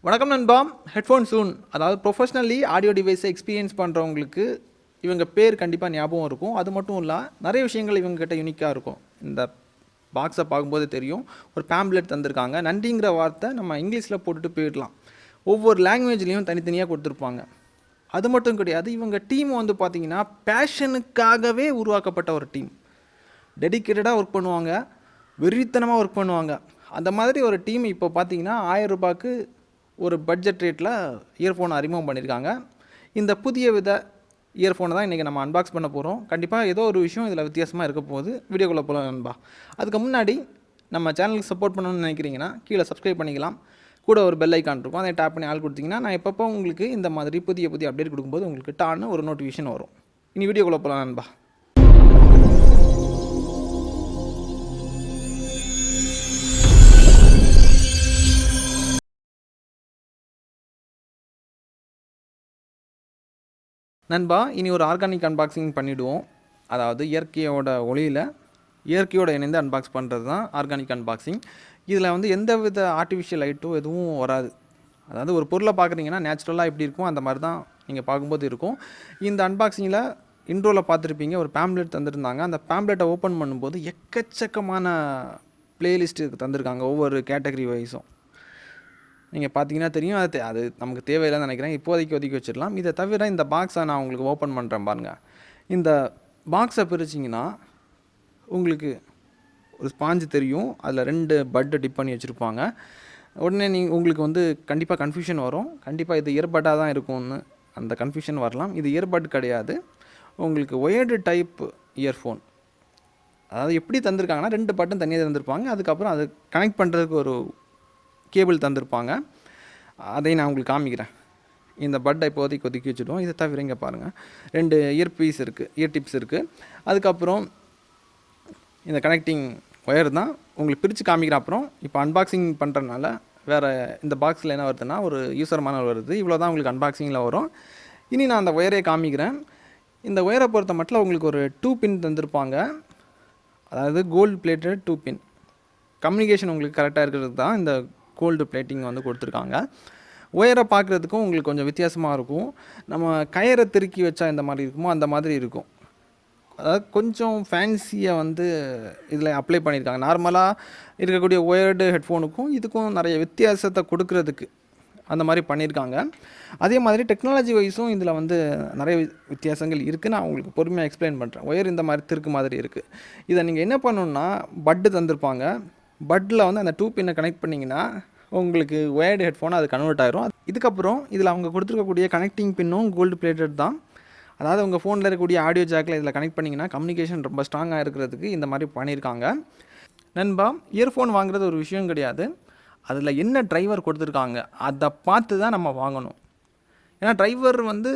வணக்கம் நண்பா. ஹெட்ஃபோன் சூன், அதாவது ப்ரொஃபஷ்னலி ஆடியோ டிவைஸை எக்ஸ்பீரியன்ஸ் பண்ணுறவங்களுக்கு இவங்க பேர் கண்டிப்பாக ஞாபகம் இருக்கும். அது மட்டும் இல்லை, நிறைய விஷயங்கள் இவங்ககிட்ட யூனிக்காக இருக்கும். இந்த பாக்ஸை பார்க்கும்போது தெரியும், ஒரு பேம்ப்ளெட் தந்திருக்காங்க. நன்றிங்கிற வார்த்தை நம்ம இங்கிலீஷில் போட்டுட்டு போயிடலாம். ஒவ்வொரு லாங்குவேஜ்லேயும் தனித்தனியாக கொடுத்துருப்பாங்க. அது மட்டும் கிடையாது, இவங்க டீம் வந்து பார்த்திங்கன்னா பேஷனுக்காகவே உருவாக்கப்பட்ட ஒரு டீம். டெடிக்கேட்டடாக ஒர்க் பண்ணுவாங்க, வெறித்தனமாக ஒர்க் பண்ணுவாங்க. அந்த மாதிரி ஒரு டீம் இப்போ பார்த்திங்கன்னா 1000 ரூபாய்க்கு ஒரு பட்ஜெட் ரேட்டில் இயர்ஃபோன் அறிமுகம் பண்ணியிருக்காங்க. இந்த புதிய வித இயர்ஃபோனை தான் இன்றைக்கி நம்ம அன்பாக்ஸ் பண்ண போகிறோம். கண்டிப்பாக ஏதோ ஒரு விஷயம் இதில் வித்தியாசமாக இருக்க போகுது. வீடியோக்குள்ளே போகலாம் நண்பா. அதுக்கு முன்னாடி நம்ம சேனலுக்கு சப்போர்ட் பண்ணணும்னு நினைக்கிறீங்கன்னா கீழே சப்ஸ்கிரைப் பண்ணிக்கலாம். கூட ஒரு பெல் ஐக்கான் இருக்கும், அதை டேப் பண்ணி ஆள் கொடுத்தீங்கன்னா நான் எப்பப்போ உங்களுக்கு இந்த மாதிரி புதிய அப்டேட் கொடுக்கும்போது உங்களுக்கு டான்னு ஒரு நோட்டிஃபிகேஷன் வரும். இனி வீடியோக்குள்ளே போகலாம் நண்பா. நண்பா, இனி ஒரு ஆர்கானிக் அன்பாக்சிங் பண்ணிவிடுவோம். அதாவது இயற்கையோட ஒளியில் இயற்கையோடு இணைந்து அன்பாக்ஸ் பண்ணுறது தான் ஆர்கானிக் அன்பாக்சிங். இதில் வந்து எந்த வித ஆர்டிஃபிஷியல் லைட்டும் எதுவும் வராது. அதாவது ஒரு பொருளை பார்க்குறீங்கன்னா நேச்சுரலாக எப்படி இருக்கும் அந்த மாதிரி தான் நீங்கள் பார்க்கும்போது இருக்கும். இந்த அன்பாக்சிங்கில் இன்ட்ரோவில் பார்த்துருப்பீங்க, ஒரு பேம்ப்ளெட் தந்துருந்தாங்க. அந்த பேம்ப்ளெட்டை ஓப்பன் பண்ணும்போது எக்கச்சக்கமான பிளேலிஸ்ட்டு தந்திருக்காங்க, ஒவ்வொரு கேட்டகரி வைஸும். நீங்கள் பார்த்தீங்கன்னா தெரியும். அது நமக்கு தேவையில்லைன்னு நினைக்கிறேன். இப்போதைக்கு ஒதுக்கி வச்சிடலாம். இதை தவிர இந்த பாக்ஸை நான் உங்களுக்கு ஓப்பன் பண்ணுறேன் பாருங்கள். இந்த பாக்ஸை பிரிச்சிங்கன்னா உங்களுக்கு ஒரு ஸ்பாஞ்சு தெரியும். அதில் 2 பட்டு டிப் பண்ணி வச்சுருப்பாங்க. உடனே உங்களுக்கு வந்து கண்டிப்பாக கன்ஃபியூஷன் வரும். கண்டிப்பாக இது இயர்பட்டாக தான் இருக்கும்னு அந்த கன்ஃபியூஷன் வரலாம். இது இயர்பட் கிடையாது, உங்களுக்கு ஒயர்டு டைப் இயர்ஃபோன். அதாவது எப்படி தந்திருக்காங்கன்னா 2 பட்டன் தனியாக தந்திருப்பாங்க. அதுக்கப்புறம் அது கனெக்ட் பண்ணுறதுக்கு ஒரு கேபிள் தந்திருப்பாங்க. அதை நான் உங்களுக்கு காமிக்கிறேன். இந்த பட்டை இப்போதைக்கு ஒதுக்கி வச்சுடுவோம். இதை தவிர இங்கே பாருங்கள், 2 இயர் டிப்ஸ் இருக்குது. அதுக்கப்புறம் இந்த கனெக்டிங் ஒயர் தான் உங்களுக்கு பிரித்து காமிக்கிறேன். அப்புறம் இப்போ அன்பாக்சிங் பண்ணுறதுனால வேறு இந்த பாக்ஸில் என்ன வருதுன்னா ஒரு யூசர் மேனுவல் வருது. இவ்வளோ தான் உங்களுக்கு அன்பாக்சிங்கில் வரும். இனி நான் அந்த ஒயரை காமிக்கிறேன். இந்த ஒயரை பொறுத்த மட்டும் உங்களுக்கு ஒரு 2 பின் தந்திருப்பாங்க. அதாவது கோல்டு பிளேட்டட் 2 பின். கம்யூனிகேஷன் உங்களுக்கு கரெக்டாக இருக்கிறது தான் இந்த கோல்டு பிளேட்டிங் வந்து கொடுத்துருக்காங்க. ஒயரை பார்க்குறதுக்கும் உங்களுக்கு கொஞ்சம் வித்தியாசமாக இருக்கும். நம்ம கயரை திருக்கி வச்சா இந்த மாதிரி இருக்குமோ அந்த மாதிரி இருக்கும். அதாவது கொஞ்சம் ஃபேன்சியாக வந்து இதில் அப்ளை பண்ணியிருக்காங்க. நார்மலாக இருக்கக்கூடிய ஒயர்டு ஹெட்ஃபோனுக்கும் இதுக்கும் நிறைய வித்தியாசத்தை கொடுக்கறதுக்கு அந்த மாதிரி பண்ணியிருக்காங்க. அதே மாதிரி டெக்னாலஜி வைஸும் இதில் வந்து நிறைய வித்தியாசங்கள் இருக்குது. நான் உங்களுக்கு பொறுமையாக எக்ஸ்பிளைன் பண்ணுறேன். ஒயர் இந்த மாதிரி திருக்கு மாதிரி இருக்குது. இதை நீங்கள் என்ன பண்ணணுன்னா பட்டு தந்திருப்பாங்க. பட்டில் வந்து அந்த 2 பின்னை கனெக்ட் பண்ணிங்கன்னா உங்களுக்கு ஒயர்டு ஹெட்ஃபோன் அது கன்வெர்ட் ஆகிரும். இதுக்கப்புறம் இதில் அவங்க கொடுத்துருக்கக்கூடிய கனெக்டிங் பின்னும் கோல்டு பிளேட்டட் தான். அதாவது உங்கள் ஃபோனில் இருக்கக்கூடிய ஆடியோ ஜாக்கில் இதில் கனெக்ட் பண்ணிங்கன்னா கம்யூனிகேஷன் ரொம்ப ஸ்ட்ராங்காக இருக்கிறதுக்கு இந்த மாதிரி பண்ணியிருக்காங்க. நண்பா, இயர்ஃபோன் வாங்குறது ஒரு விஷயம் கிடையாது. அதில் என்ன டிரைவர் கொடுத்துருக்காங்க அதை பார்த்து தான் நம்ம வாங்கணும். ஏன்னா டிரைவர் வந்து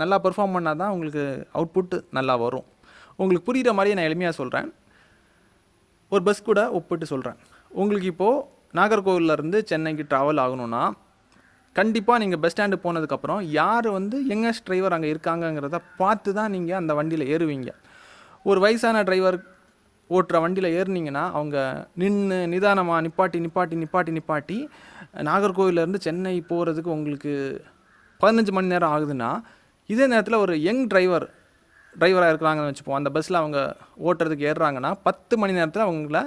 நல்லா பெர்ஃபார்ம் பண்ணால் தான் உங்களுக்கு அவுட்புட் நல்லா வரும். உங்களுக்கு புரிகிற மாதிரியே நான் எளிமையாக சொல்கிறேன். ஒரு பஸ் கூட ஒப்பிட்டு சொல்கிறேன். உங்களுக்கு இப்போது நாகர்கோவிலேருந்து சென்னைக்கு ட்ராவல் ஆகணுன்னா கண்டிப்பாக நீங்கள் பஸ் ஸ்டாண்டு போனதுக்கப்புறம் யார் வந்து யங்கஸ்ட் டிரைவர் அங்கே இருக்காங்கங்கிறத பார்த்து தான் நீங்கள் அந்த வண்டியில் ஏறுவீங்க. ஒரு வயசான டிரைவர் ஓட்டுற வண்டியில் ஏறுனீங்கன்னா அவங்க நிதானமாக நிப்பாட்டி நாகர்கோவிலேருந்து சென்னை போகிறதுக்கு உங்களுக்கு 15 மணி நேரம் ஆகுதுன்னா, இதே நேரத்தில் ஒரு யங் டிரைவராக இருக்கிறாங்கன்னு வச்சுப்போம். அந்த பஸ்ஸில் அவங்க ஓட்டுறதுக்கு ஏறுறாங்கன்னா 10 மணி நேரத்தில் அவங்கள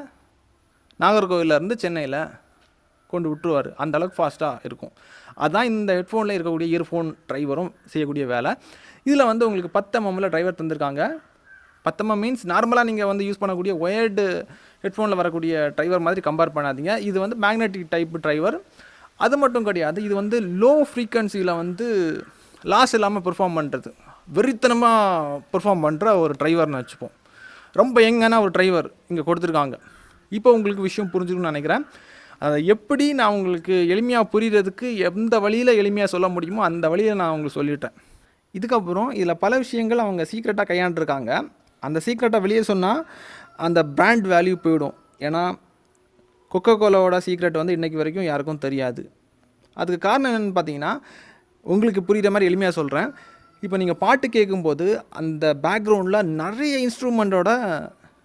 நாகர்கோவிலேருந்து சென்னையில் கொண்டு விட்டுருவார். அந்தளவுக்கு ஃபாஸ்ட்டாக இருக்கும். அதுதான் இந்த ஹெட்ஃபோனில் இருக்கக்கூடிய இயர்ஃபோன் டிரைவரும் செய்யக்கூடிய வேலை. இதில் வந்து உங்களுக்கு 10 mm டிரைவர் தந்திருக்காங்க. 10 mm மீன்ஸ் நார்மலாக நீங்கள் வந்து யூஸ் பண்ணக்கூடிய ஒயர்டு ஹெட்ஃபோனில் வரக்கூடிய டிரைவர் மாதிரி கம்பேர் பண்ணாதீங்க. இது வந்து மேக்னெட்டிக் டைப் டிரைவர். அது மட்டும் கிடையாது, இது வந்து லோ ஃப்ரீக்வன்சியில் வந்து லாஸ் இல்லாமல் பெர்ஃபார்ம் பண்ணுறது, வெறித்தனமாக பெர்ஃபார்ம் பண்ணுற ஒரு டிரைவர்னு வச்சுப்போம். ரொம்ப யங்கான ஒரு டிரைவர் இங்கே கொடுத்துருக்காங்க. இப்போ உங்களுக்கு விஷயம் புரிஞ்சுக்கணும்னு நினைக்கிறேன். அதை எப்படி நான் உங்களுக்கு எளிமையாக புரிகிறதுக்கு எந்த வழியில் எளிமையாக சொல்ல முடியுமோ அந்த வழியில் நான் உங்களுக்கு சொல்லிட்டேன். இதுக்கப்புறம் இதில் பல விஷயங்கள் அவங்க சீக்ரெட்டாக கையாண்டுருக்காங்க. அந்த சீக்ரெட்டாக வெளியே சொன்னால் அந்த பிராண்ட் வேல்யூ போயிடும். ஏன்னா கொக்கோகோலாவோட சீக்ரெட் வந்து இன்றைக்கி வரைக்கும் யாருக்கும் தெரியாது. அதுக்கு காரணம் என்னென்னு பார்த்தீங்கன்னா, உங்களுக்கு புரிகிற மாதிரி எளிமையாக சொல்கிறேன். இப்போ நீங்கள் பாட்டு கேட்கும்போது அந்த பேக்ரவுண்டில் நிறைய இன்ஸ்ட்ருமெண்ட்டோட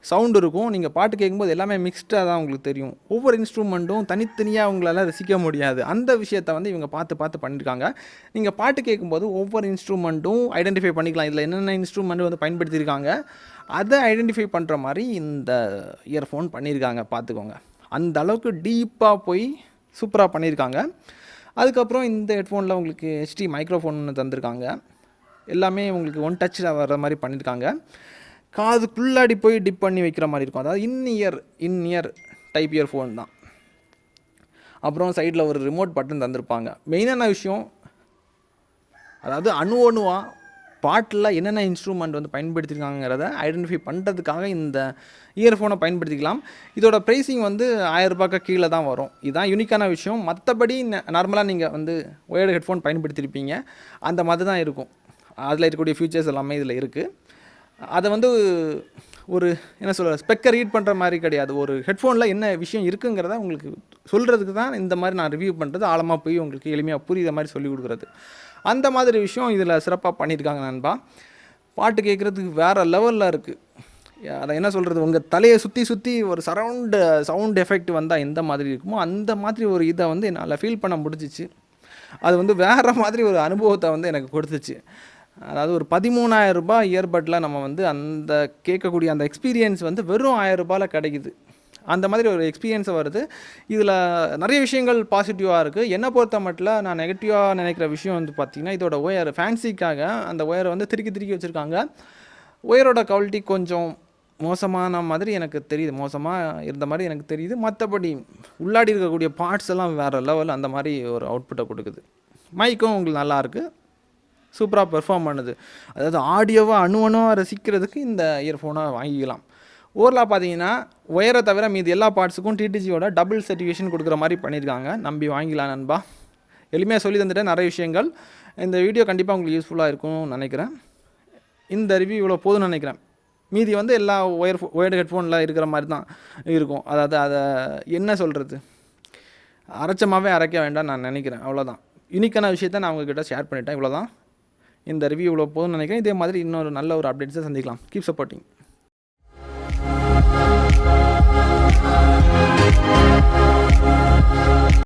சவுண்ட் இருக்கும். நீங்கள் பாட்டு கேட்கும்போது எல்லாமே மிக்ஸ்டாக தான் உங்களுக்கு தெரியும். ஒவ்வொரு இன்ஸ்ட்ருமெண்ட்டும் தனித்தனியாக உங்களால் ரசிக்க முடியாது. அந்த விஷயத்தை வந்து இவங்க பார்த்து பண்ணியிருக்காங்க. நீங்கள் பாட்டு கேட்கும்போது ஒவ்வொரு இன்ஸ்ட்ருமெண்ட்டும் ஐடென்டிஃபை பண்ணிக்கலாம். இதில் என்னென்ன இன்ஸ்ட்ருமெண்ட் வந்து பயன்படுத்தியிருக்காங்க அதை ஐடென்டிஃபை பண்ணுற மாதிரி இந்த இயர்ஃபோன் பண்ணியிருக்காங்க. பார்த்துக்கோங்க, அந்த அளவுக்கு டீப்பாக போய் சூப்பராக பண்ணியிருக்காங்க. அதுக்கப்புறம் இந்த ஹெட்ஃபோனில் உங்களுக்கு ஹெச்டி மைக்ரோஃபோன் தந்திருக்காங்க. எல்லாமே உங்களுக்கு ஒன் டச்சில் வர்ற மாதிரி பண்ணியிருக்காங்க. காதுக்குள்ளாடி போய் டிப் பண்ணி வைக்கிற மாதிரி இருக்கும். அதாவது இன் இயர் டைப் இயர்ஃபோன் தான். அப்புறம் சைடில் ஒரு ரிமோட் பட்டன் தந்திருப்பாங்க. மெயினான விஷயம், அதாவது அணுவா பாட்டில் என்னென்ன இன்ஸ்ட்ருமெண்ட் வந்து பயன்படுத்தியிருக்காங்கிறத ஐடென்டிஃபை பண்ணுறதுக்காக இந்த இயர்ஃபோனை பயன்படுத்திக்கலாம். இதோட ப்ரைஸிங் வந்து 1000 ரூபாய்க்கு கீழே தான் வரும். இதுதான் யூனிக்கான விஷயம். மற்றபடி நார்மலாக நீங்கள் வந்து ஒயர்டு ஹெட்ஃபோன் பயன்படுத்தியிருப்பீங்க, அந்த மாதிரி தான் இருக்கும். அதில் இருக்கக்கூடிய ஃபியூச்சர்ஸ் எல்லாமே இதில் இருக்குது. அதை வந்து ஒரு என்ன சொல்கிற ஸ்பெக்கை ரீட் பண்ணுற மாதிரி கிடையாது. ஒரு ஹெட்ஃபோனில் என்ன விஷயம் இருக்குங்கிறத உங்களுக்கு சொல்கிறதுக்கு தான் இந்த மாதிரி நான் ரிவ்யூ பண்ணுறது, ஆழமாக போய் உங்களுக்கு எளிமையாக புரியுற மாதிரி சொல்லிக் கொடுக்குறது. அந்த மாதிரி விஷயம் இதில் சிறப்பாக பண்ணியிருக்காங்க நண்பா. பாட்டு கேட்குறதுக்கு வேறு லெவலில் இருக்குது. அதை என்ன சொல்கிறது, உங்கள் தலையை சுற்றி ஒரு சவுண்ட் எஃபெக்ட் வந்தால் எந்த மாதிரி இருக்குமோ அந்த மாதிரி ஒரு இதை வந்து என்னால் ஃபீல் பண்ண முடிஞ்சிச்சு. அது வந்து வேறு மாதிரி ஒரு அனுபவத்தை வந்து எனக்கு கொடுத்துச்சு. அதாவது ஒரு 13,000 ரூபாய் இயர்பட்டில் நம்ம வந்து அந்த கேட்கக்கூடிய அந்த எக்ஸ்பீரியன்ஸ் வந்து வெறும் 1000 ரூபாயில் கிடைக்குது. அந்த மாதிரி ஒரு எக்ஸ்பீரியன்ஸை வருது. இதில் நிறைய விஷயங்கள் பாசிட்டிவாக இருக்குது. என்னை பொறுத்த மட்டும் நான் நெகட்டிவாக நினைக்கிற விஷயம் வந்து பார்த்திங்கன்னா, இதோட ஒயர் ஃபேன்சிக்காக அந்த ஒயரை வந்து திருக்கி வச்சுருக்காங்க. ஒயரோட குவாலிட்டி கொஞ்சம் மோசமான மாதிரி எனக்கு தெரியுது, மோசமாக இருந்த மாதிரி எனக்கு தெரியுது. மற்றபடி உள்ளாடி இருக்கக்கூடிய பார்ட்ஸ் எல்லாம் வேறு லெவல், அந்த மாதிரி ஒரு அவுட்புட்டை கொடுக்குது. மைக்கும் உங்களுக்கு நல்லாயிருக்கு, சூப்பராக பெர்ஃபார்ம் பண்ணுது. அதாவது ஆடியோவாக அணுவணுவாக ரசிக்கிறதுக்கு இந்த இயர்ஃபோனை வாங்கிக்கலாம். ஓவரலாக பார்த்தீங்கன்னா ஒயரை தவிர மீது எல்லா பார்ட்ஸுக்கும் டிடிஜியோட டபுள் சர்டிஃபிகேஷன் கொடுக்குற மாதிரி பண்ணியிருக்காங்க. நம்பி வாங்கிக்கலாம் நண்பா. எளிமையாக சொல்லி தந்துட்டேன் நிறைய விஷயங்கள். இந்த வீடியோ கண்டிப்பாக உங்களுக்கு யூஸ்ஃபுல்லாக இருக்கும்னு நினைக்கிறேன். இந்த ரிவ்யூ இவ்வளோ போதும்னு நினைக்கிறேன். மீதி வந்து எல்லா ஒயர்டு ஹெட்ஃபோனில் இருக்கிற மாதிரி தான் இருக்கும். அதாவது அதை என்ன சொல்கிறது, அரைச்சமாகவே அரைக்க வேண்டாம் நான் நினைக்கிறேன். அவ்வளோதான். யூனிக்கான விஷயத்தை நான் உங்கள்கிட்ட ஷேர் பண்ணிட்டேன். இவ்வளோதான். இந்த ரிவ்யூ இவ்வளோ போதும்னு நினைக்கிறேன். இதே மாதிரி இன்னொரு நல்ல ஒரு அப்டேட்ஸை சந்திக்கலாம். Keep supporting.